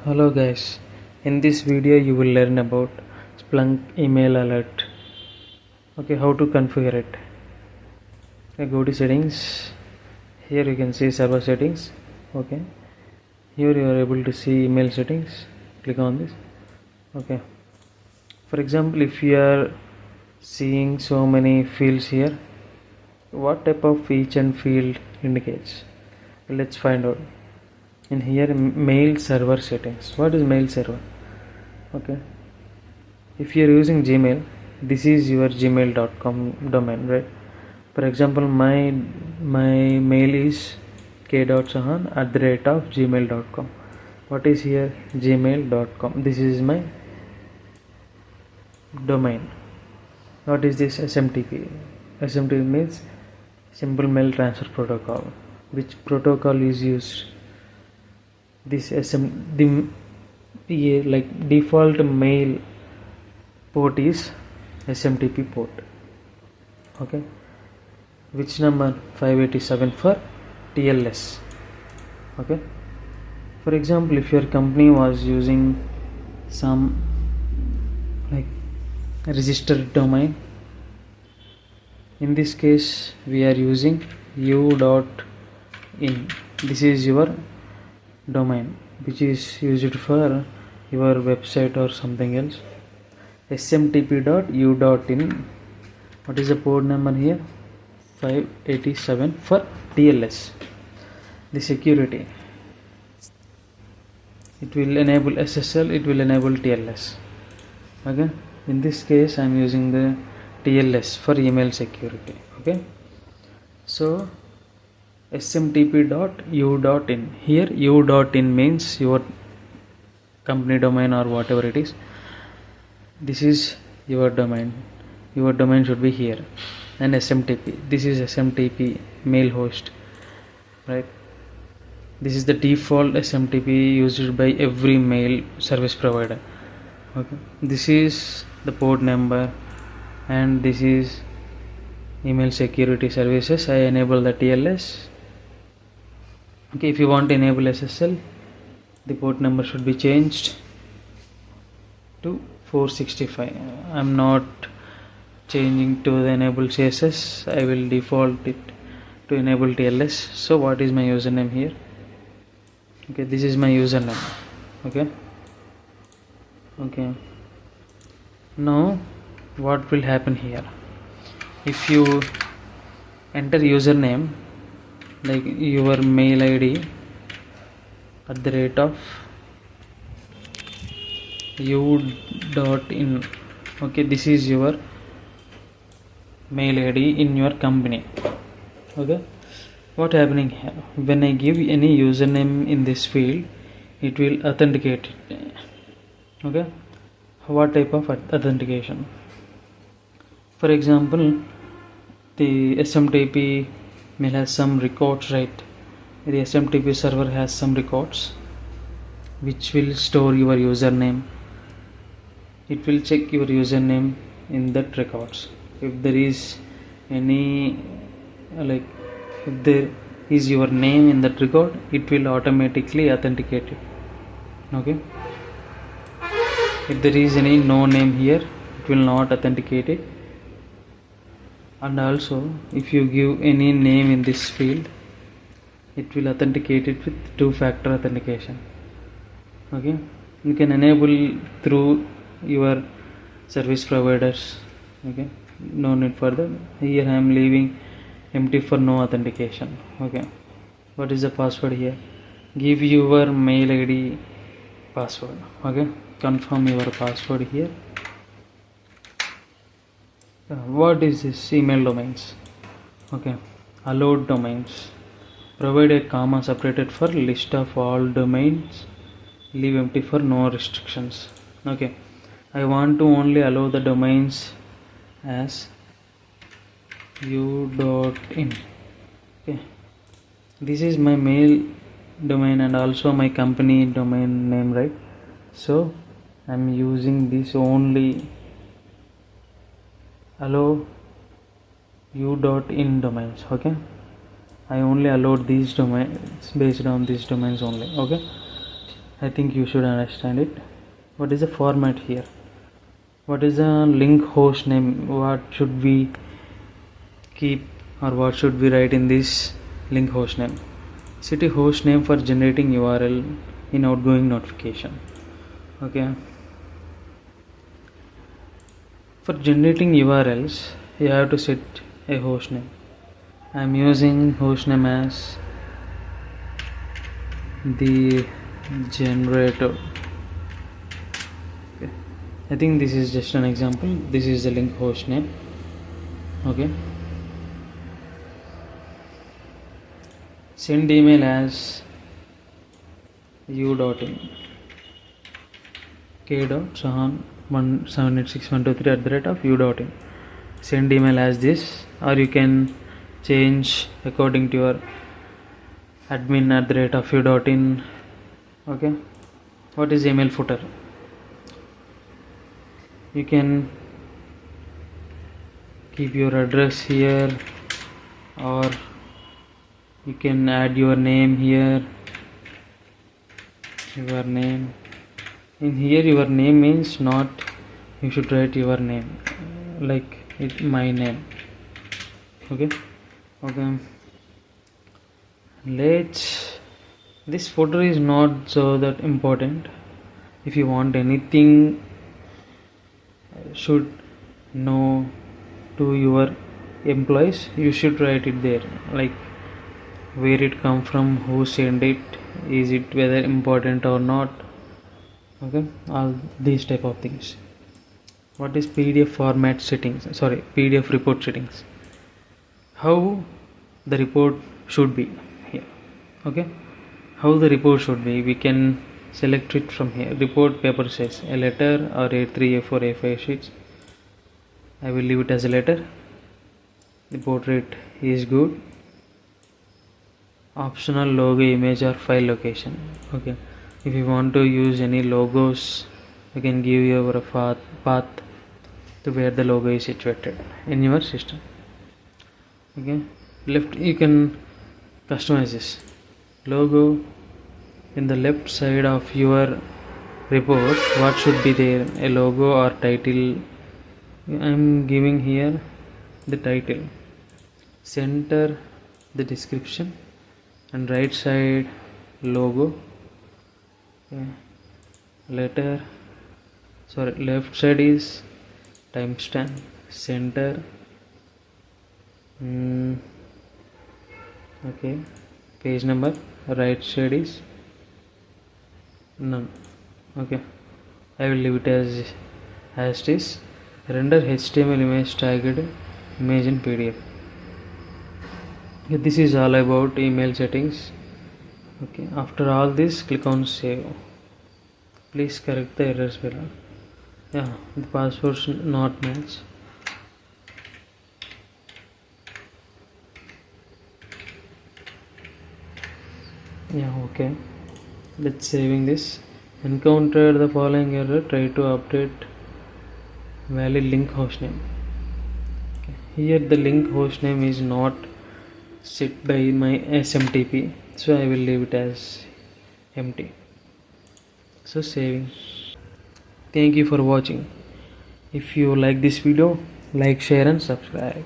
Hello guys, in this video you will learn about Splunk email alert. Okay, how to configure it. Okay, go to settings. Here you can see server settings. Okay, here you are able to see email settings. Click on this. Okay, for example, if you are seeing so many fields here, what type of each and field indicates? Let's find out. In here, mail server settings. What is mail server? Okay, if you are using Gmail, this is your gmail.com domain, right? For example, my mail is k.sahan@gmail.com. What is here? gmail.com. This is my domain. What is this? SMTP. SMTP means simple mail transfer protocol. Which protocol is used? This like default mail port is SMTP port. Okay, which number? 587 for TLS. Okay, for example, if your company was using some like registered domain, in this case we are using u.in. This is your domain which is used for your website or something else. smtp.u.in. what is the port number here? 587 for TLS. The security, it will enable SSL, it will enable TLS. Okay, in this case I am using the TLS for email security. Okay, so smtp.u.in. here u.in means your company domain or whatever it is. This is your domain. Your domain should be here. And SMTP, this is SMTP mail host, right? This is the default SMTP used by every mail service provider. Okay, this is the port number and this is email security services. I enable the TLS. Okay, if you want to enable SSL, the port number should be changed to 465. I am not changing to the enable CSS. I will default it to enable TLS. So what is my username here? Okay, this is my username. Okay, now what will happen here? If you enter username like your mail ID @ u.in. okay, this is your mail ID in your company. Okay, what happening here? When I give any username in this field, it will authenticate it. Okay, what type of authentication? For example, the SMTP mail has some records, right? The SMTP server has some records which will store your username. It will check your username in that records. If there is any if there is your name in that record, it will automatically authenticate it. Okay, if there is any no name here, it will not authenticate it. And also if you give any name in this field, it will authenticate it with two-factor authentication. Okay, you can enable through your service providers. Okay, no need for that. Here I am leaving empty for no authentication. Okay, what is the password here? Give your mail ID password. Okay, confirm your password here. What is this? Email domains. Okay, allowed domains. Provide a comma separated for list of all domains. Leave empty for no restrictions. Okay, I want to only allow the domains as u.in. Okay, this is my mail domain and also my company domain name, right? So I'm using this only. Allow u.in domains. Okay, I only allowed these domains based on these domains only. Okay, I think you should understand it. What is the format here? What is the link host name? What should we keep, or what should we write in this link host name? Set a host name for generating URL in outgoing notification. Okay. For generating URLs, you have to set a host name. I am using host name as the generator. Okay. I think this is just an example. This is the link host name. Okay. Send email as u.in k.sahan178612 @ u.in. Send email as this, or you can change according to your admin @u.in. Okay. What is email footer? You can keep your address here, or you can add your name here. Your name in here, your name means not, you should write your name like it, my name. Okay. This footer is not so that important. If you want anything should know to your employees, you should write it there, like where it come from, who sent it, is it whether important or not. Okay, all these type of things. What is PDF format settings? PDF report settings. How the report should be here. Okay, how the report should be, we can select it from here. Report paper size, a letter or A3, A4, A5 sheets. I will leave it as a letter. The portrait is good. Optional logo, image or file location. Okay, if you want to use any logos, you can give your path to where the logo is situated in your system. Okay, left, you can customize this logo. In the left side of your report, what should be there? A logo or title. I am giving here the title. Center the description, and right side logo. Okay. Left side is timestamp. Center. Okay, page number. Right side is none. Okay, I will leave it as it is. Render HTML image tagged image in PDF. Okay, this is all about email settings. Okay, after all this, click on save. Please correct the errors below. Yeah, the passwords not match. Yeah, okay, let's saving this. Encounter the following error, try to update valid link hostname. Okay. Here the link hostname is not set by my SMTP, so I will leave it as empty. So saving. Thank you for watching. If you like this video, like, share and subscribe.